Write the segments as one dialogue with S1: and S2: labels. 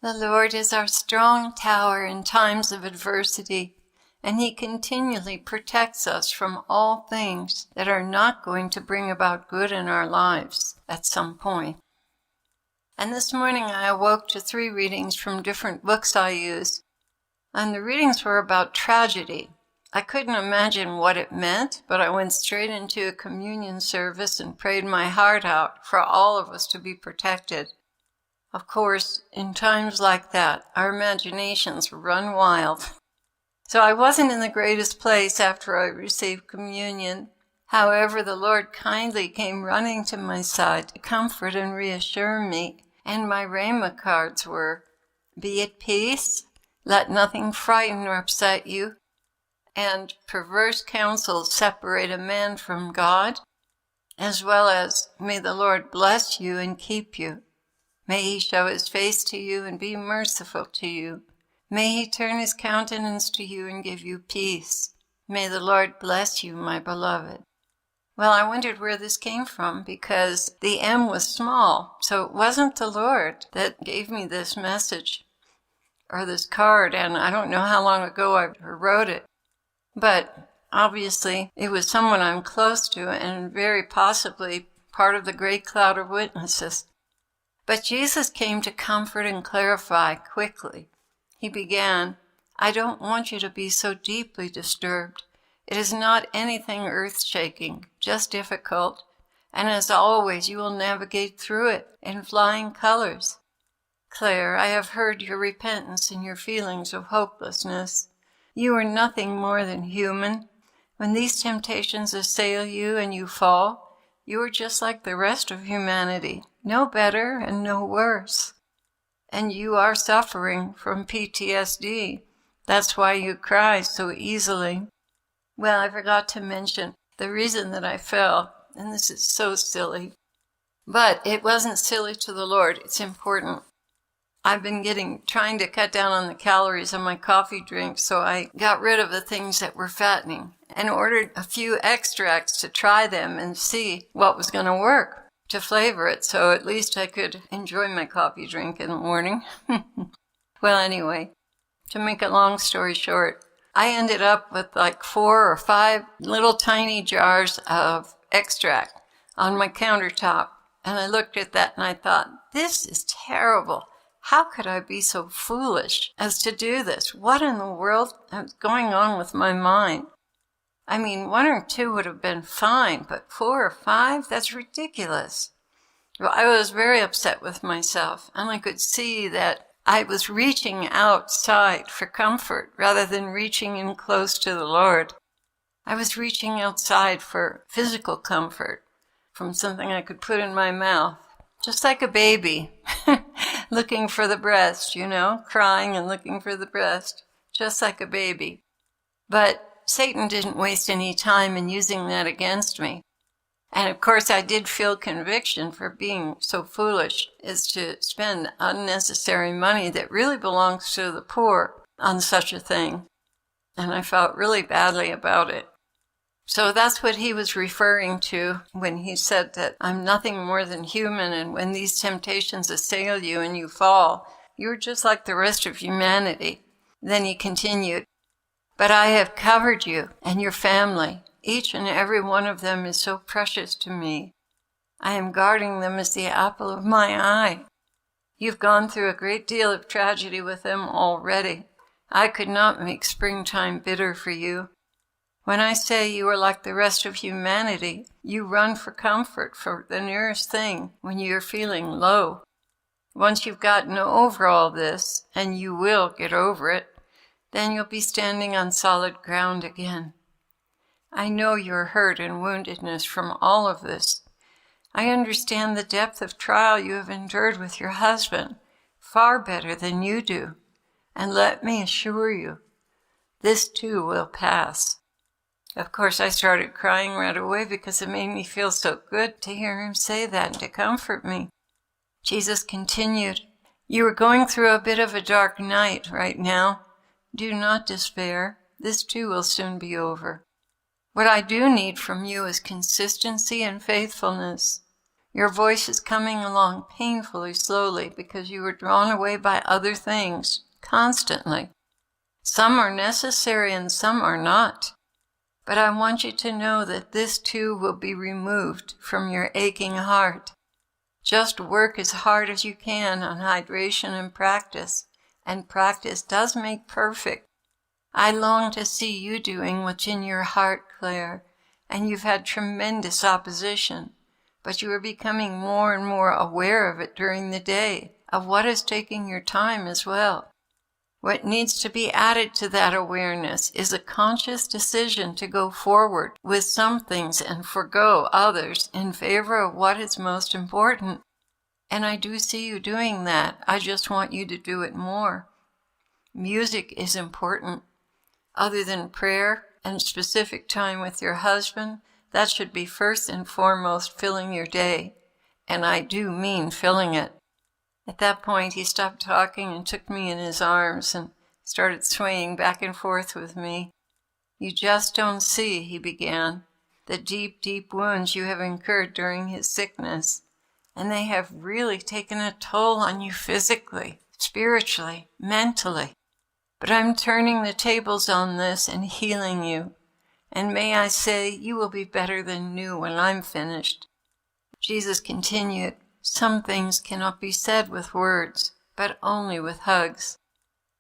S1: The Lord is our strong tower in times of adversity, and He continually protects us from all things that are not going to bring about good in our lives at some point. And this morning I awoke to 3 readings from different books I use, and the readings were about tragedy. I couldn't imagine what it meant, but I went straight into a communion service and prayed my heart out for all of us to be protected. Of course, in times like that, our imaginations run wild. So I wasn't in the greatest place after I received communion. However, the Lord kindly came running to my side to comfort and reassure me, and my Rhema cards were, "Be at peace, let nothing frighten or upset you," and "Perverse counsels separate a man from God," as well as, "May the Lord bless you and keep you. May He show His face to you and be merciful to you. May He turn His countenance to you and give you peace. May the Lord bless you, my beloved." Well, I wondered where this came from because the M was small, so it wasn't the Lord that gave me this message or this card, and I don't know how long ago I wrote it. But obviously it was someone I'm close to and very possibly part of the great cloud of witnesses. But Jesus came to comfort and clarify quickly. He began, "I don't want you to be so deeply disturbed. It is not anything earth-shaking, just difficult. And as always, you will navigate through it in flying colors. Clare, I have heard your repentance and your feelings of hopelessness. You are nothing more than human. When these temptations assail you and you fall, you are just like the rest of humanity, no better and no worse. And you are suffering from PTSD. That's why you cry so easily." Well, I forgot to mention the reason that I fell, and this is so silly. But it wasn't silly to the Lord. It's important. I've been trying to cut down on the calories of my coffee drink, so I got rid of the things that were fattening and ordered a few extracts to try them and see what was going to work to flavor it, so at least I could enjoy my coffee drink in the morning. Well, anyway, to make a long story short, I ended up with like 4 or 5 little tiny jars of extract on my countertop. And I looked at that and I thought, this is terrible. How could I be so foolish as to do this? What in the world is going on with my mind? I mean, 1 or 2 would have been fine, but 4 or 5? That's ridiculous. Well, I was very upset with myself, and I could see that I was reaching outside for comfort rather than reaching in close to the Lord. I was reaching outside for physical comfort from something I could put in my mouth, just like a baby, looking for the breast, crying and looking for the breast, just like a baby. But Satan didn't waste any time in using that against me. And of course, I did feel conviction for being so foolish as to spend unnecessary money that really belongs to the poor on such a thing. And I felt really badly about it. So that's what he was referring to when he said that I'm nothing more than human, and when these temptations assail you and you fall, you're just like the rest of humanity. Then he continued, "But I have covered you and your family. Each and every one of them is so precious to me. I am guarding them as the apple of my eye. You've gone through a great deal of tragedy with them already. I could not make springtime bitter for you. When I say you are like the rest of humanity, you run for comfort for the nearest thing when you're feeling low. Once you've gotten over all this, and you will get over it, then you'll be standing on solid ground again. I know your hurt and woundedness from all of this. I understand the depth of trial you have endured with your husband, far better than you do. And let me assure you, this too will pass." Of course, I started crying right away because it made me feel so good to hear him say that and to comfort me. Jesus continued, "You are going through a bit of a dark night right now. Do not despair. This too will soon be over. What I do need from you is consistency and faithfulness. Your voice is coming along painfully slowly because you are drawn away by other things constantly. Some are necessary and some are not. But I want you to know that this too will be removed from your aching heart. Just work as hard as you can on hydration and practice practice does make perfect. I long to see you doing what's in your heart, Clare, and you've had tremendous opposition, but you are becoming more and more aware of it during the day, of what is taking your time as well. What needs to be added to that awareness is a conscious decision to go forward with some things and forgo others in favor of what is most important. And I do see you doing that. I just want you to do it more. Music is important. Other than prayer and specific time with your husband, that should be first and foremost filling your day. And I do mean filling it. At that point, he stopped talking and took me in his arms and started swaying back and forth with me. You just don't see, he began, the deep, deep wounds you have incurred during his sickness. And they have really taken a toll on you physically, spiritually, mentally. But I'm turning the tables on this and healing you. And may I say, you will be better than new when I'm finished. Jesus continued, some things cannot be said with words, but only with hugs.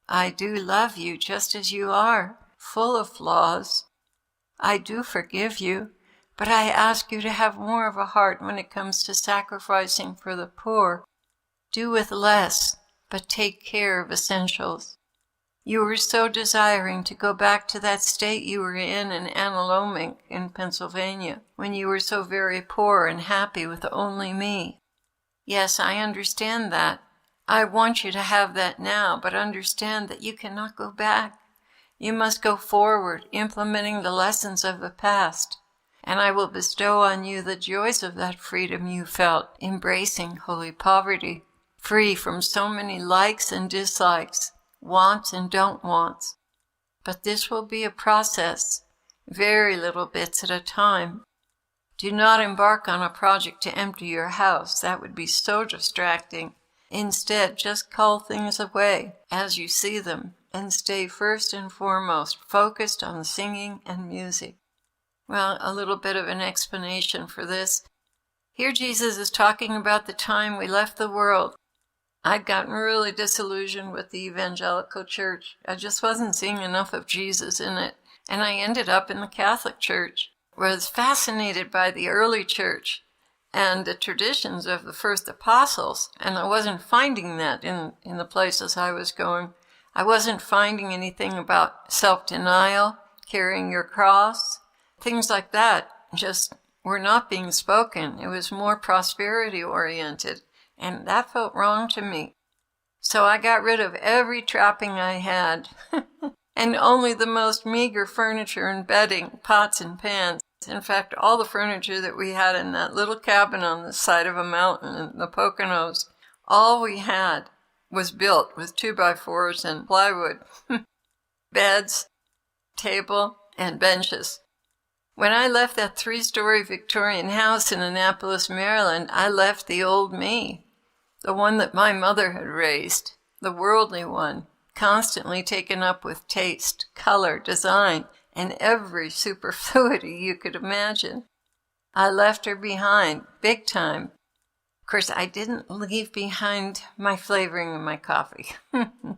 S1: I do love you just as you are, full of flaws. I do forgive you, but I ask you to have more of a heart when it comes to sacrificing for the poor. Do with less, but take care of essentials. You were so desiring to go back to that state you were in Analomink in Pennsylvania, when you were so very poor and happy with only me. Yes, I understand that. I want you to have that now, but understand that you cannot go back. You must go forward, implementing the lessons of the past, and I will bestow on you the joys of that freedom you felt, embracing holy poverty, free from so many likes and dislikes, wants and don't wants. But this will be a process, very little bits at a time. Do not embark on a project to empty your house. That would be so distracting. Instead, just call things away as you see them and stay first and foremost focused on singing and music. Well, a little bit of an explanation for this. Here Jesus is talking about the time we left the world. I'd gotten really disillusioned with the evangelical church. I just wasn't seeing enough of Jesus in it. And I ended up in the Catholic Church. Was fascinated by the early church and the traditions of the first apostles, and I wasn't finding that in the places I was going. I wasn't finding anything about self-denial, carrying your cross, things like that just were not being spoken. It was more prosperity-oriented, and that felt wrong to me. So I got rid of every trapping I had, and only the most meager furniture and bedding, pots and pans. In fact, all the furniture that we had in that little cabin on the side of a mountain in the Poconos, all we had was built with 2x4s and plywood, beds, table, and benches. When I left that 3-story Victorian house in Annapolis, Maryland, I left the old me, the one that my mother had raised, the worldly one, constantly taken up with taste, color, design, and every superfluity you could imagine. I left her behind, big time. Of course, I didn't leave behind my flavoring in my coffee. But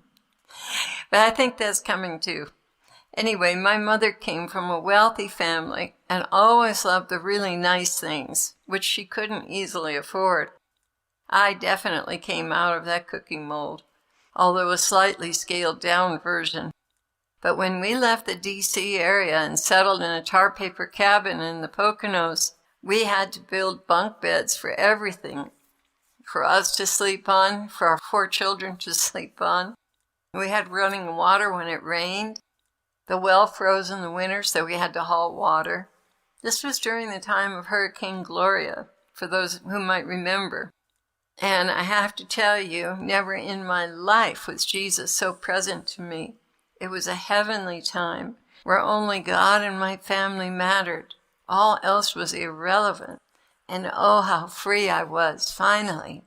S1: I think that's coming too. Anyway, my mother came from a wealthy family and always loved the really nice things, which she couldn't easily afford. I definitely came out of that cooking mold, although a slightly scaled down version. But when we left the D.C. area and settled in a tar paper cabin in the Poconos, we had to build bunk beds for everything, for us to sleep on, for our 4 children to sleep on. We had running water when it rained. The well froze in the winter, so we had to haul water. This was during the time of Hurricane Gloria, for those who might remember. And I have to tell you, never in my life was Jesus so present to me. It was a heavenly time where only God and my family mattered. All else was irrelevant. And oh, how free I was, finally.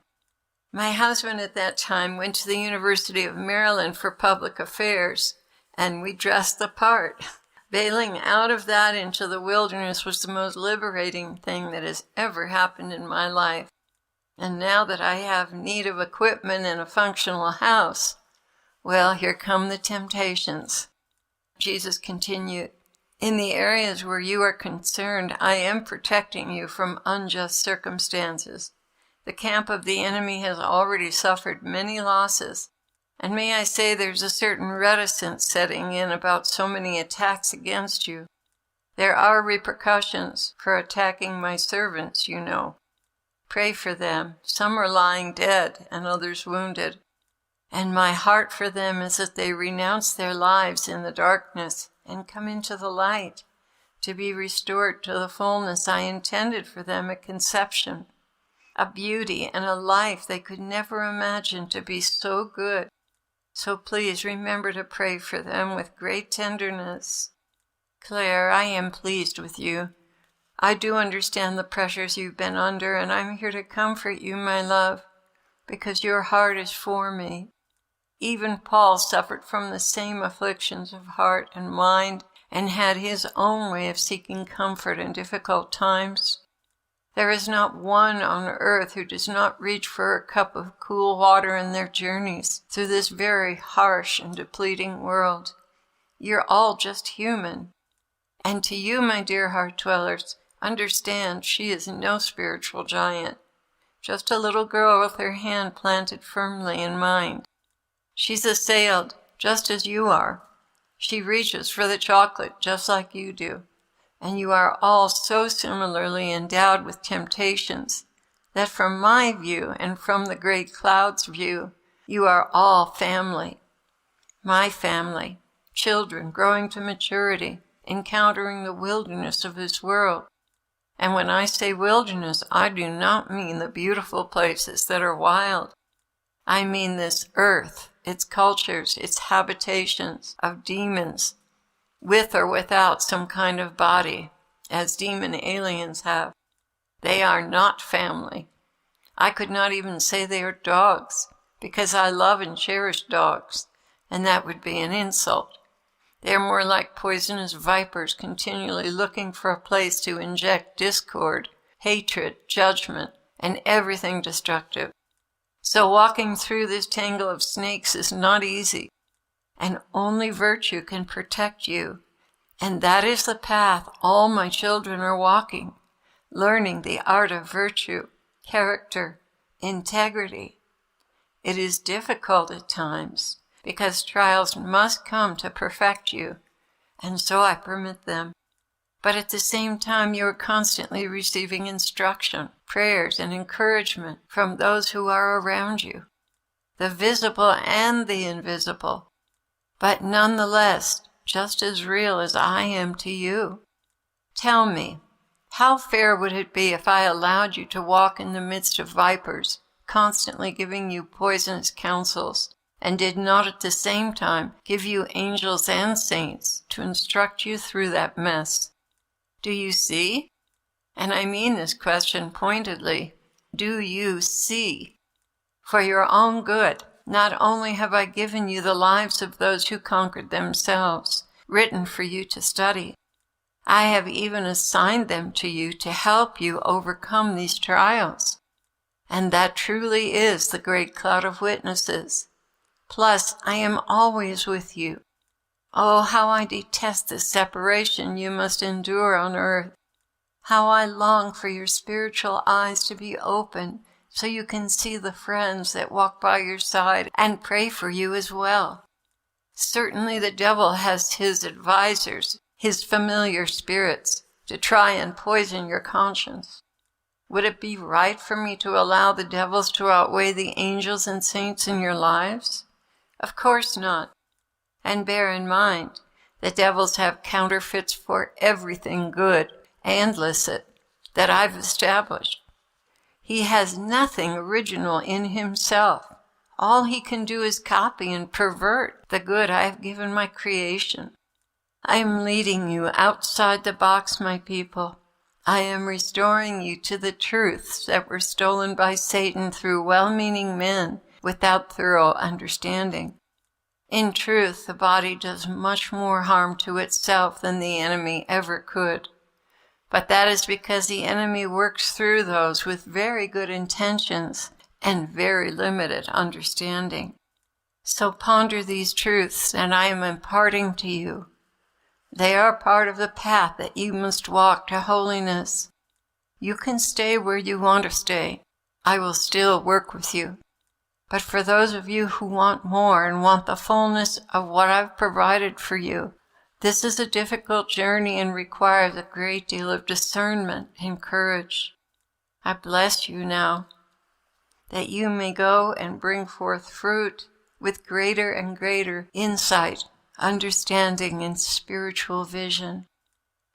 S1: My husband at that time went to the University of Maryland for public affairs, and we dressed the part. Bailing out of that into the wilderness was the most liberating thing that has ever happened in my life. And now that I have need of equipment and a functional house, well, here come the temptations. Jesus continued, "In the areas where you are concerned, I am protecting you from unjust circumstances. The camp of the enemy has already suffered many losses. And may I say there's a certain reticence setting in about so many attacks against you. There are repercussions for attacking my servants, you know. Pray for them. Some are lying dead and others wounded. And my heart for them is that they renounce their lives in the darkness and come into the light, to be restored to the fullness I intended for them at conception, a beauty and a life they could never imagine to be so good. So please remember to pray for them with great tenderness. Clare, I am pleased with you. I do understand the pressures you've been under, and I'm here to comfort you, my love, because your heart is for me. Even Paul suffered from the same afflictions of heart and mind and had his own way of seeking comfort in difficult times. There is not one on earth who does not reach for a cup of cool water in their journeys through this very harsh and depleting world. You're all just human. And to you, my dear heart dwellers, understand she is no spiritual giant, just a little girl with her hand planted firmly in mine. She's assailed just as you are. She reaches for the chocolate just like you do. And you are all so similarly endowed with temptations that from my view and from the great cloud's view, you are all family. My family, children growing to maturity, encountering the wilderness of this world. And when I say wilderness, I do not mean the beautiful places that are wild. I mean this earth, its cultures, its habitations of demons, with or without some kind of body, as demon aliens have. They are not family. I could not even say they are dogs, because I love and cherish dogs, and that would be an insult. They are more like poisonous vipers continually looking for a place to inject discord, hatred, judgment, and everything destructive. So walking through this tangle of snakes is not easy, and only virtue can protect you. And that is the path all my children are walking, learning the art of virtue, character, integrity. It is difficult at times, because trials must come to perfect you, and so I permit them. But at the same time, you are constantly receiving instruction, prayers, and encouragement from those who are around you, the visible and the invisible, but nonetheless, just as real as I am to you. Tell me, how fair would it be if I allowed you to walk in the midst of vipers, constantly giving you poisonous counsels, and did not at the same time give you angels and saints to instruct you through that mess? Do you see? And I mean this question pointedly. Do you see? For your own good, not only have I given you the lives of those who conquered themselves, written for you to study, I have even assigned them to you to help you overcome these trials. And that truly is the great cloud of witnesses. Plus, I am always with you. Oh, how I detest the separation you must endure on earth. How I long for your spiritual eyes to be open so you can see the friends that walk by your side and pray for you as well. Certainly the devil has his advisors, his familiar spirits, to try and poison your conscience. Would it be right for me to allow the devils to outweigh the angels and saints in your lives? Of course not. And bear in mind, the devils have counterfeits for everything good and licit that I've established. He has nothing original in himself. All he can do is copy and pervert the good I have given my creation. I am leading you outside the box, my people. I am restoring you to the truths that were stolen by Satan through well-meaning men without thorough understanding. In truth, the body does much more harm to itself than the enemy ever could. But that is because the enemy works through those with very good intentions and very limited understanding. So ponder these truths that I am imparting to you. They are part of the path that you must walk to holiness. You can stay where you want to stay. I will still work with you. But for those of you who want more and want the fullness of what I've provided for you, this is a difficult journey and requires a great deal of discernment and courage. I bless you now, that you may go and bring forth fruit with greater and greater insight, understanding, and spiritual vision.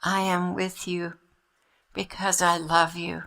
S1: I am with you because I love you.